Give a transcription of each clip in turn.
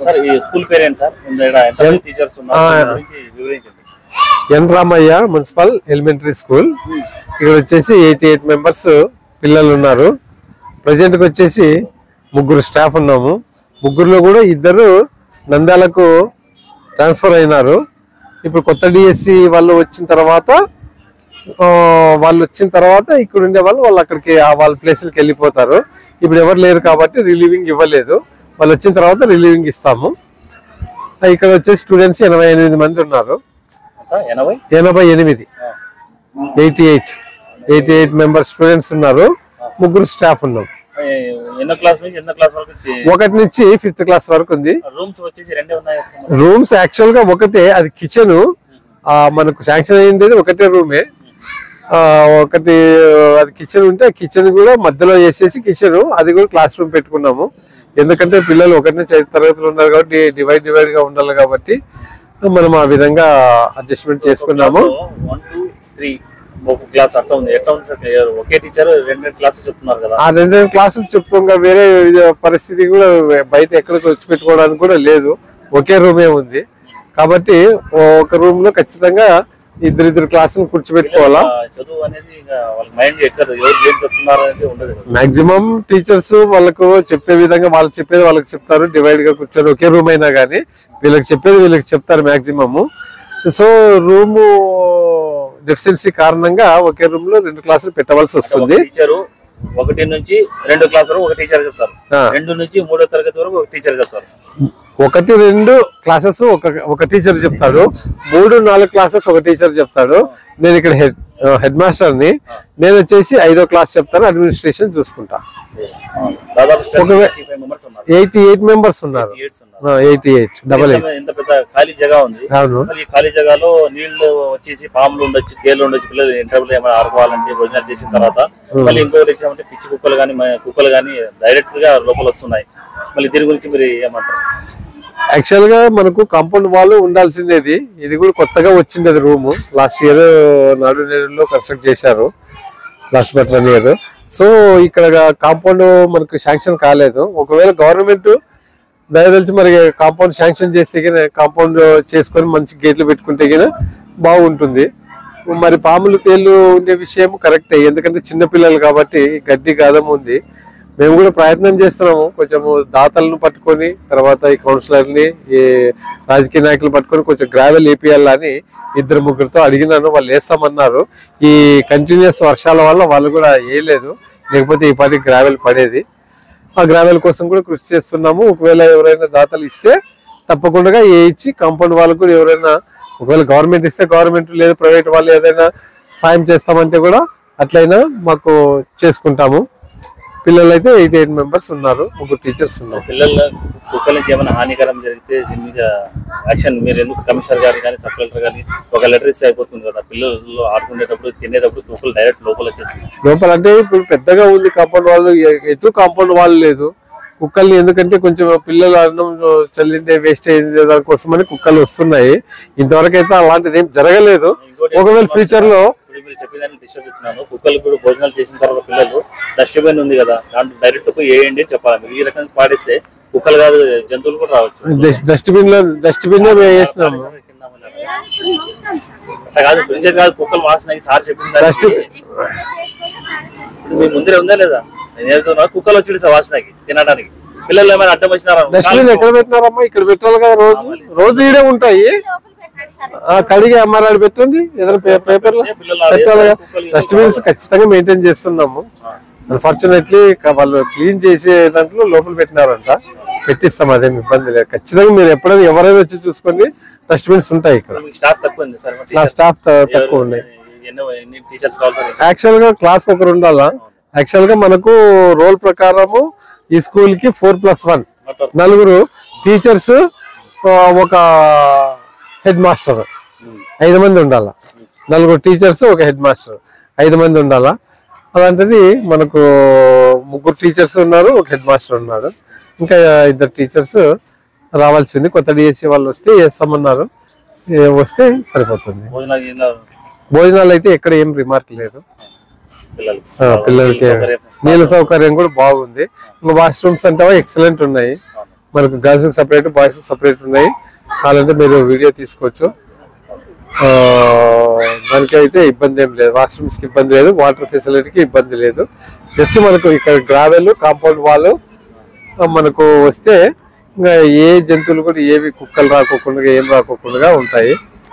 Sir ఈ school పేరు ఏంటి సార్? ఎంత టీచర్స్ ఉన్నారు వివరించండి. ఎన్ రామయ్య మున్సిపల్ ఎలిమెంటరీ స్కూల్. ఇక్కడ వచ్చేసి 88 మెంబర్స్ పిల్లలు ఉన్నారు. ప్రజెంట్ కి వచ్చేసి 3 స్టాఫ్ ఉన్నాము. 3లో కూడా 2 నంద్యాలకు ట్రాన్స్ఫర్ అయినారు. ఇప్పుడు కొత్త డిఎస్సి వాళ్ళు వచ్చిన తర్వాత ఇక్కడ ఉండే వాళ్ళు అక్కడికి వాళ్ళ ప్లేస్లకి వెళ్ళిపోతారు. ఇప్పుడు ఎవరు లేరు కాబట్టి రిలీవింగ్ ఇవ్వలేదు. వాళ్ళు వచ్చిన తర్వాత రిలీవింగ్ ఇస్తాము. ఇక్కడ వచ్చేసి స్టూడెంట్స్ 88 మంది ఉన్నారు. 88 మెంబర్స్ స్టూడెంట్స్ ఉన్నారు. 3 స్టాఫ్ ఉన్నాం. 1 నుంచి 5th క్లాస్ వరకు ఉంది. రూమ్స్ యాక్చువల్ గా ఒకటే, అది కిచెన్. మనకు శాంక్షన్ అయ్యింది ఒకటే రూమే. ఒకటి అది కిచెన్ ఉంటే కిచెన్ కూడా మధ్యలో వేసేసి కిచెన్ అది కూడా క్లాస్ రూమ్ పెట్టుకున్నాము. ఎందుకంటే పిల్లలు 1 నుంచి 5 తరగతులు ఉన్నారు కాబట్టి డివైడ్ గా ఉండాలి కాబట్టి మనం ఆ విధంగా అడ్జస్ట్మెంట్ చేసుకున్నాము. 1, 2, 3 ఒక క్లాస్ అట్లా ఉంది. ఎట్లా ఉంది సార్? ఒకే టీచర్ 2 క్లాసులు చెప్తున్నారు కదా. ఆ 2 క్లాసులు చెప్పుకోగా వేరే పరిస్థితి కూడా బయట ఎక్కడికి వచ్చి పెట్టుకోవడానికి కూడా లేదు. ఒకే రూమే ఉంది కాబట్టి ఒక రూమ్ లో ఖచ్చితంగా 2 క్లాసులు కూర్చోబెట్టుకోవాలా. చదువు అనేది మైండ్ ఎక్కదు, ఎవరు ఏం చెప్తున్నారు అనేది ఉండదు. మాక్సిమం టీచర్స్ వాళ్ళకు చెప్పే విధంగా వాళ్ళు చెప్పేది వాళ్ళకి చెప్తారు. డివైడ్ గా కూర్చొని ఒకే రూమ్ అయినా కానీ వీళ్ళకి చెప్పేది వీళ్ళకి చెప్తారు మాక్సిమము. సో రూము డెఫిషియన్సీ కారణంగా ఒకే రూమ్ లో 2 క్లాసులు పెట్టవలసి వస్తుంది. 1 నుంచి 2 క్లాస్ వరకు ఒక టీచర్ చెప్తారు. 2 నుంచి 3వ తరగతి వరకు ఒక టీచర్ చెప్తారు. 1, 2 క్లాసెస్ ఒక టీచర్ చెప్తాడు. 3, 4 క్లాసెస్ ఒక టీచర్ చెప్తాడు. నేను ఇక్కడ హెడ్ మాస్టర్ ని. నేను వచ్చేసి 5వ క్లాస్ చెప్తాను. అడ్మినిస్ట్రేషన్ చూసుకుంటా. 88 మెంబర్స్ ఉన్నారు. 88 ఎంత పెద్ద ఖాళీ జగ ఉంది. ఈ ఖాళీ జగాలో నీళ్లు వచ్చేసి పాములు ఉండొచ్చు, తేళ్లు ఉండొచ్చు. పిల్లలు ఇంటర్వ్యూలో ఏమైనా ఆడుకోవాలంటే భోజనాలు చేసిన తర్వాత మళ్ళీ ఇంకొకటి వచ్చామంటే పిచ్చి కుక్కలు కానీ డైరెక్ట్ గా లోపల వస్తున్నాయి. మళ్ళీ దీని గురించి మీరు ఏమంటారు? యాక్చువల్ గా మనకు కాంపౌండ్ వాల్ ఉండాల్సిండేది. ఇది కూడా కొత్తగా వచ్చిండేది రూమ్. లాస్ట్ ఇయర్ నాడు నేడులో కన్స్ట్రక్ట్ చేశారు. Last but 1 year. సో ఇక్కడ కాంపౌండ్ మనకు శాంక్షన్ కాలేదు. ఒకవేళ గవర్నమెంట్ దయదలిచి మరి కాంపౌండ్ శాంక్షన్ చేస్తే కాంపౌండ్ చేసుకొని మంచి గేట్లు పెట్టుకుంటే బాగుంటుంది. మరి పాములు తేళ్లు ఉండే విషయం కరెక్టే. ఎందుకంటే చిన్నపిల్లలు కాబట్టి గడ్డి గాదం ఉంది. మేము కూడా ప్రయత్నం చేస్తున్నాము. కొంచెము దాతలను పట్టుకొని తర్వాత ఈ కౌన్సిలర్ని ఈ రాజకీయ నాయకులు పట్టుకొని కొంచెం గ్రావెల్ వేపియాలని 2-3తో అడిగినాను. వాళ్ళు వేస్తామన్నారు. ఈ కంటిన్యూస్ వర్షాల వల్ల వాళ్ళు కూడా వేయలేదు. లేకపోతే ఈ పాటికి గ్రావెల్ పడేది. ఆ గ్రావెల్ కోసం కూడా కృషి చేస్తున్నాము. ఒకవేళ ఎవరైనా దాతలు ఇస్తే తప్పకుండా వేయించి కాంపౌండ్ వాళ్ళకు కూడా ఎవరైనా ఒకవేళ గవర్నమెంట్ ఇస్తే గవర్నమెంట్ లేదు ప్రైవేట్ వాళ్ళు ఏదైనా సాయం చేస్తామంటే కూడా అట్లయినా మాకు చేసుకుంటాము. పిల్లలు అయితే 88 మెంబర్స్ ఉన్నారు. 3 టీచర్స్ ఉన్నారు. కుక్కల నుంచి ఏమైనా హానికరం జరిగితే దీని మీద యాక్షన్ మీరు ఎందుకు కమిషనర్ గారు కానీ సబ్ కలెక్టర్ కానీ ఒక లెటర్ ఇస్తే అయిపోతుంది కదా. పిల్లలు ఆడుకునేటప్పుడు తినేటప్పుడు కుక్కలు డైరెక్ట్ లోపల వచ్చేస్తుంది. లోపల అంటే ఇప్పుడు పెద్దగా ఉంది కాంపౌండ్ వాళ్ళు. ఎటు కాంపౌండ్ వాళ్ళు లేదు. కుక్కల్ని ఎందుకంటే కొంచెం పిల్లలు అన్నం చల్లిండే వేస్ట్ అయింది దానికోసమని కుక్కలు వస్తున్నాయి. ఇంతవరకు అయితే అలాంటిది ఏం జరగలేదు. ఒకవేళ ఫ్యూచర్ లో చెప్పేదాన్ని డిస్టర్బ్ చేస్తున్నాను. కుక్కలు కూడా భోజనాలు చేసిన తర్వాత పిల్లలు డస్ట్బిన్ ఉంది కదా దాంట్లో డైరెక్ట్ వేయండి అని చెప్పాలి. ఈ రకంగా పాడేస్తే కుక్కలు కాదు జంతువులు కూడా రావచ్చు. డస్ట్బిన్ లో వేసినాము కాదు కాదు కుక్కలు వాసన సార్ చెప్పింది మీ ముందరే ఉందా లేదా? నేను చెప్తున్నా కుక్కలు వచ్చి వాసనకి తినడానికి పిల్లలు ఏమైనా అడ్డం వచ్చినారా? డస్ట్బిన్ ఎక్కడ పెట్టినారమ్మా? ఇక్కడ పెట్టాలి కదా. రోజు ఈడే ఉంటాయి. కడిగి అమ్మారాడు పెట్టండి. ఏదైనా పేపర్లో పెట్టాలి. డస్ట్బిన్స్ ఖచ్చితంగా మెయింటైన్ చేస్తున్నాము. అన్ఫార్చునేట్లీ వాళ్ళు క్లీన్ చేసే దాంట్లో లోపల పెట్టినారంట. పెట్టిస్తాం, అదేమి ఇబ్బంది లేదు. ఖచ్చితంగా మీరు ఎప్పుడైనా ఎవరైనా వచ్చి చూసుకోండి. డస్ట్బిన్స్ ఉంటాయి ఇక్కడ. స్టాఫ్ తక్కువ ఉన్నాయి. యాక్చువల్ గా క్లాస్ ఒకరు ఉండాలా. యాక్చువల్ గా మనకు రోల్ ప్రకారము ఈ స్కూల్ కి 4+1 4 టీచర్స్ ఒక హెడ్ మాస్టర్ 5 మంది ఉండాలా. 4 టీచర్స్ ఒక హెడ్ మాస్టర్ 5 మంది ఉండాలా. అలాంటిది మనకు 3 టీచర్స్ ఉన్నారు, ఒక హెడ్ మాస్టర్ ఉన్నాడు. ఇంకా 2 టీచర్స్ రావాల్సింది. కొత్త డిఎస్సి వాళ్ళు వస్తే చేస్తామన్నారు. వస్తే సరిపోతుంది. భోజనాలు అయితే ఎక్కడ ఏం రిమార్క్ లేదు. పిల్లలకి నీళ్ళ సౌకర్యం కూడా బాగుంది. ఇంకా వాష్రూమ్స్ అంటావా ఎక్సలెంట్ ఉన్నాయి. మనకు గర్ల్స్ సపరేట్ బాయ్స్ సపరేట్ ఉన్నాయి. కావాలంటే మీరు వీడియో తీసుకోవచ్చు. దానికి అయితే ఇబ్బంది ఏం లేదు, వాష్రూమ్స్ కి ఇబ్బంది లేదు, వాటర్ ఫెసిలిటీకి ఇబ్బంది లేదు. జస్ట్ మనకు ఇక్కడ గ్రావెల్ కాంపౌండ్ వాల్ మనకు వస్తే ఇంకా ఏ జంతువులు కూడా ఏవి కుక్కలు రాకోకుండా ఏం రాకోకుండా ఉంటాయి.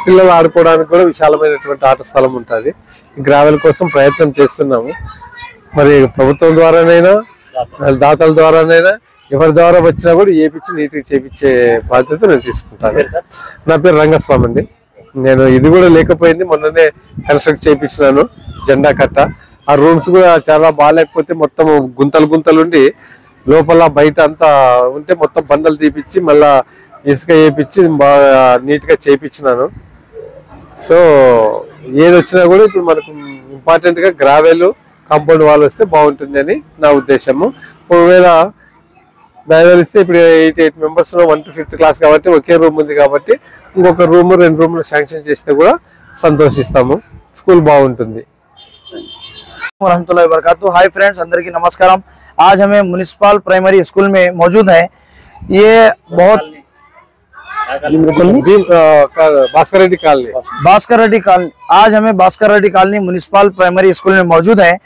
పిల్లలు ఆడుకోవడానికి కూడా విశాలమైనటువంటి ఆట స్థలం ఉంటుంది. గ్రావెల్ కోసం ప్రయత్నం చేస్తున్నాము. మరి ప్రభుత్వం ద్వారానైనా దాతల ద్వారానైనా ఎవరి ద్వారా వచ్చినా కూడా ఏపిచ్చి నీట్గా చేపించే బాధ్యత నేను తీసుకుంటాను. నా పేరు రంగస్వామి అండి. నేను ఇది కూడా లేకపోయింది, మొన్ననే కన్స్ట్రక్ట్ చేయించినాను జెండా కట్ట. ఆ రూమ్స్ కూడా చాలా బాగాలేకపోతే మొత్తం గుంతలు గుంతలు ఉండి లోపల బయట అంతా ఉంటే మొత్తం బండలు తీపిచ్చి మళ్ళా ఇసుక వేయించి బాగా నీట్గా చేయించినాను. సో ఏది వచ్చినా కూడా ఇప్పుడు మనకు ఇంపార్టెంట్గా గ్రావెల్ కాంపౌండ్ వాల్ వస్తే బాగుంటుంది అని నా ఉద్దేశము. ఒకవేళ దయవలిస్తే ఇప్పుడు 88 మెంబర్స్ 1 to 5th క్లాస్ కాబట్టి ఒకే రూమ్ ఉంది కాబట్టి ఇంకొక రూమ్ 2 రూమ్లు శాంక్షన్ చేస్తే కూడా సంతోషిస్తాము. స్కూల్ బాగుంటుంది. रहमतुल्लाहि वबरकातुहू। हाय फ्रेंड्स, अंदर की नमस्कारम। आज हमें म्युनिसिपल प्राइमरी स्कूल में मौजूद है। ये बहुत भास्कर रेड्डी कॉलोनी आज हमें Bhaskar Reddy colony municipal primary school में मौजूद है।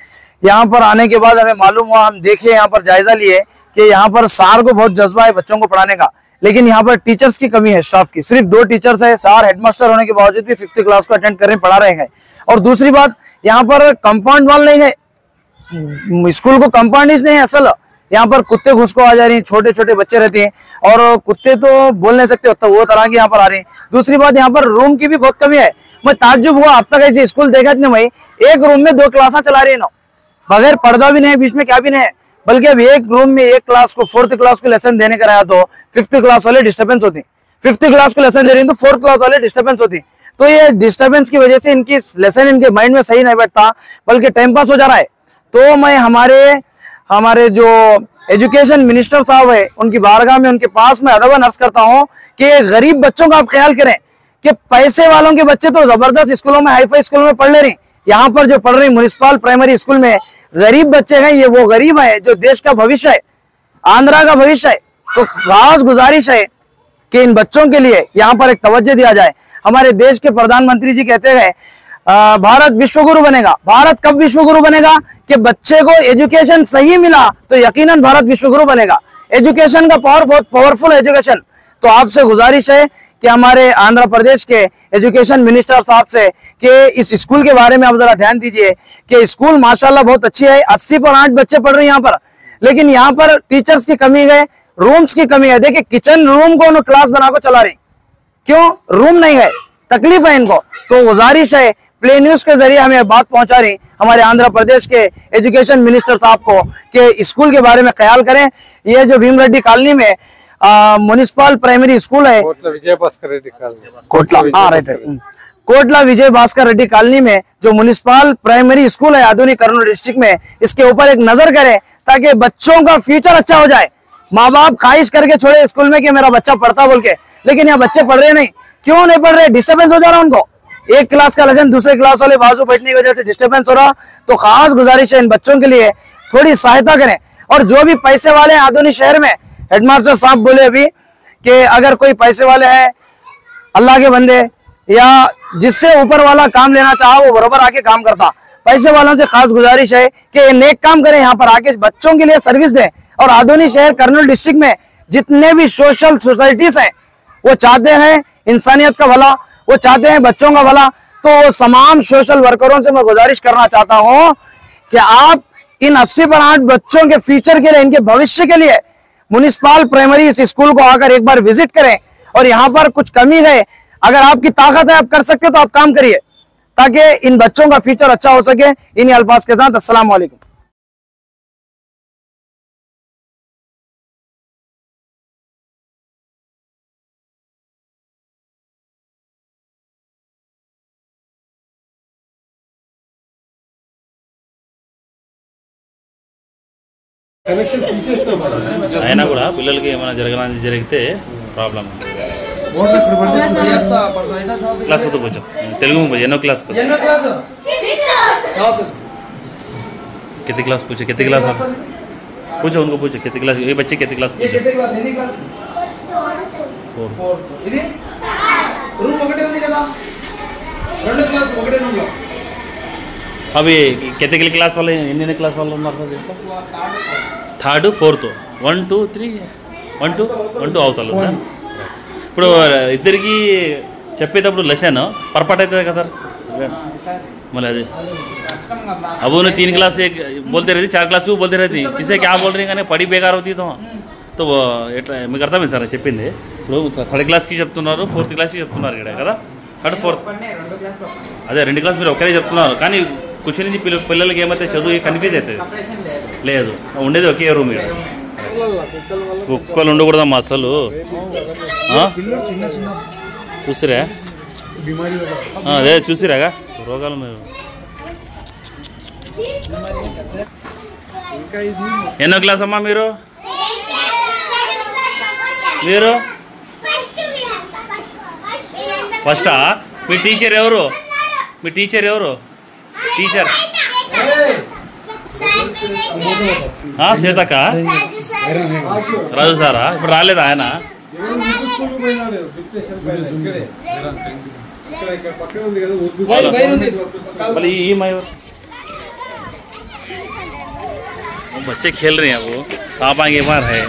यहाँ पर आने के बाद हमें मालूम हुआ, हम देखे यहाँ पर जायजा लिए कि यहाँ पर सार को बहुत जज्बा है बच्चों को पढ़ाने का, लेकिन यहाँ पर टीचर्स की कमी है, स्टाफ की। सिर्फ 2 टीचर्स है। सार हेडमास्टर होने के बावजूद भी 5th क्लास को अटेंड कर रहे पढ़ा रहे हैं। और दूसरी बात, यहाँ पर कंपाउंड वाल नहीं है, स्कूल को कंपाउंड नहीं है असल। यहाँ पर कुत्ते घुस को आ जा रही हैं, छोटे छोटे बच्चे रहते हैं और कुत्ते तो बोल नहीं सकते तो वो तरह के यहाँ पर आ रहे हैं। दूसरी बात, यहाँ पर रूम की भी बहुत कमी है। मैं ताज्जुब हुआ, अब तक ऐसे स्कूल देखा नहीं भाई। एक रूम में 2 क्लासा चला रही है ना, बगैर पर्दा भी नहीं है, बीच में क्या भी नहीं है, बल्कि अब एक रूम में एक क्लास को 4th क्लास को लेसन देने का रहा तो 5th क्लास वाले डिस्टर्बेंस होती, 5th क्लास को लेसन दे रही तो 4th क्लास वाले डिस्टर्बेंस होती। तो ये डिस्टर्बेंस की वजह से इनकी लेसन इनके माइंड में सही नहीं बैठता, बल्कि टाइम पास हो जा रहा है। तो मैं हमारे जो एजुकेशन मिनिस्टर साहब है उनकी बारगाह में, उनके पास में अदब अर्ज करता हूँ कि गरीब बच्चों का आप ख्याल करें कि पैसे वालों के बच्चे तो जबरदस्त स्कूलों में, हाईफाई स्कूलों में पढ़ ले रहे, यहाँ पर जो पढ़ रही म्युनिसिपल प्राइमरी स्कूल में गरीब बच्चे हैं। ये वो गरीब है जो देश का भविष्य है, आंध्रा का भविष्य है। तो खास गुजारिश है कि इन बच्चों के लिए यहाँ पर एक तवज्जो दिया जाए। हमारे देश के प्रधानमंत्री जी कहते हैं भारत विश्वगुरु बनेगा। भारत कब विश्वगुरु बनेगा? कि बच्चे को एजुकेशन सही मिला तो यकीनन भारत विश्वगुरु बनेगा। एजुकेशन का पावर बहुत पावरफुल एजुकेशन। तो आपसे गुजारिश है कि हमारे आंध्र प्रदेश के एजुकेशन मिनिस्टर साहब से कि इस स्कूल के बारे में आप जरा ध्यान दीजिए कि स्कूल माशाल्लाह बहुत अच्छी है। 80 पर 8 बच्चे पढ़ रहे हैं यहाँ पर, लेकिन यहाँ पर टीचर्स की कमी है, रूम्स की कमी है। देखिए किचन रूम को उन्होंने क्लास बनाकर चला रही, क्यों? रूम नहीं है, तकलीफ है इनको। तो गुजारिश है प्ले न्यूज के जरिए हमें बात पहुंचा रही हमारे आंध्र प्रदेश के एजुकेशन मिनिस्टर साहब को कि स्कूल के बारे में ख्याल करें। ये जो भीम रेड्डी कॉलोनी में म्युनिसिपल प्राइमरी स्कूल है, कोटला विजय भास्कर रेड्डी कॉलोनी में जो म्युनिसिपल प्राइमरी स्कूल है आधुनिक कर्नूल डिस्ट्रिक्ट में, इसके ऊपर एक नजर करें ताकि बच्चों का फ्यूचर अच्छा हो जाए। माँ बाप ख्वाहिश करके छोड़े स्कूल में कि मेरा बच्चा पढ़ता बोल के, लेकिन यहाँ बच्चे पढ़ रहे नहीं। क्यों नहीं पढ़ रहे? डिस्टर्बेंस हो जा रहा उनको। एक क्लास का लेसन दूसरे क्लास वाले बाजू बैठने की वजह से डिस्टर्बेंस हो रहा। तो खास गुजारिश है इन बच्चों के लिए थोड़ी सहायता करें। और जो भी पैसे वाले हैं आधुनिक शहर में, हेडमास्टर साहब बोले अभी कि अगर कोई पैसे वाले हैं, अल्लाह के बंदे या जिससे ऊपर वाला काम लेना चाहा वो बराबर आके काम करता। पैसे वालों से खास गुजारिश है कि नेक काम करें, यहाँ पर आके बच्चों के लिए सर्विस दें। और आधुनिक शहर कर्नूल डिस्ट्रिक्ट में जितने भी सोशल सोसाइटीज हैं वो चाहते हैं इंसानियत का भला, वो चाहते हैं बच्चों का भला। तो तमाम सोशल वर्करों से मैं गुजारिश करना चाहता हूं कि आप इन 80 पर 8 बच्चों के फ्यूचर के लिए, इनके भविष्य के लिए म्युनिसिपल प्राइमरी स्कूल को आकर एक बार विजिट करें। और यहाँ पर कुछ कमी है, अगर आपकी ताकत है, आप कर सकते हो तो आप काम करिए ताकि इन बच्चों का फ्यूचर अच्छा हो सके। इन्हीं अल्फाज के साथ अस्सलाम वालेकुम। అయినా కూడా పిల్లలకి ఏమైనా జరిగితే ప్రాబ్లం क्लास को तो पूछो तेलुगु में एनो क्लास को कितनी क्लास पूछो कितनी क्लास पूछो उनको पूछो कितने क्लास ये बच्चे कितने क्लास ये कितने क्लास ఎన్ని క్లాస్ 4th ఇది రూమ్ ఒకటే ఉంది కదా రెండు క్లాస్ ఒకటే రూమ్ లో అవి कितने क्लास वाले ఎన్ని క్లాస్ వాళ్ళు ఉన్నారు సార్ దీంట్లో థర్డ్ ఫోర్త్ 1 2 3 1 2 అవుతారు ఇప్పుడు ఇద్దరికి చెప్పేటప్పుడు లెసన్ పర్ఫెక్ట్ అవుతుంది కదా సార్ मतलब अब उन्हें 3 क्लास से बोलते रहती 4 क्लास को बोलते रहती किसे क्या बोल रही है पढ़ी बेकार होती तो मैं करता मैं सर చెప్పింది ఇప్పుడు 3rd క్లాస్ కి చెప్తున్నారు 4th క్లాస్ కి చెప్తున్నారు ఇక్కడ కదా 3rd 4th అదే 2 క్లాస్ మీరు ఒకే చెప్తున్నారు కానీ కూర్చొని పిల్లలకి ఏమైతే చదువు కన్ఫ్యూజ్ అవుతుంది లేదు ఉండేది ఒకే రూమ్ ఇక్కడ కుక్కలు ఉండకూడదమ్మా అసలు చూసిరా అదే చూసిరాగా రోగాలు ఎన్నో క్లాస్ అమ్మా మీరు మీరు ఫస్టా మీ టీచర్ ఎవరు టీచర్ సీతక్క రాజు సారా ఇప్పుడు రాలేదా ఆయన बच्चे खेल रहे हैं वो सांप आएंगे मार है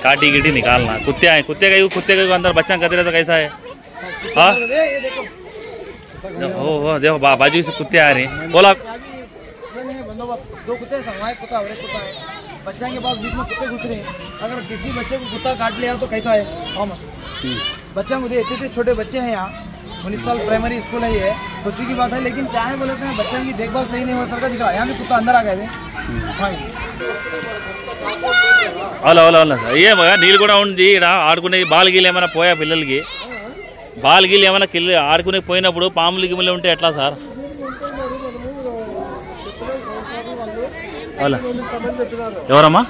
काटी गिटी निकालना कुत्ते का अंदर बच्चा कर रहे तो कैसा है हाँ देखो बाजू से कुत्ते आ रहे हैं बोला दो कुत्ते संगवाए कुत्ता और एक कुत्ता है बच्चा के पास बीच में कुत्ते घुस रहे हैं अगर किसी बच्चे को कुत्ता काट लिया तो कैसा है बच्चा मुझे इतने छोटे बच्चे हैं यहाँ म्युनिसिपल प्राइमरी स्कूल है ये खुशी की बात है लेकिन क्या है बोलते हैं बच्चों की देखभाल सही नहीं हो सका दिखा यहाँ भी कुत्ता अंदर आ गए थे అవునా ఏ నీళ్ళు కూడా ఉంది ఇక్కడ ఆడుకునే బాల్ గీలు ఏమైనా పోయా పిల్లలకి బాల్ గీలు ఏమైనా ఆడుకునే పోయినప్పుడు పాములు గిములు ఉంటే ఎట్లా సార్ ఎవరమ్మా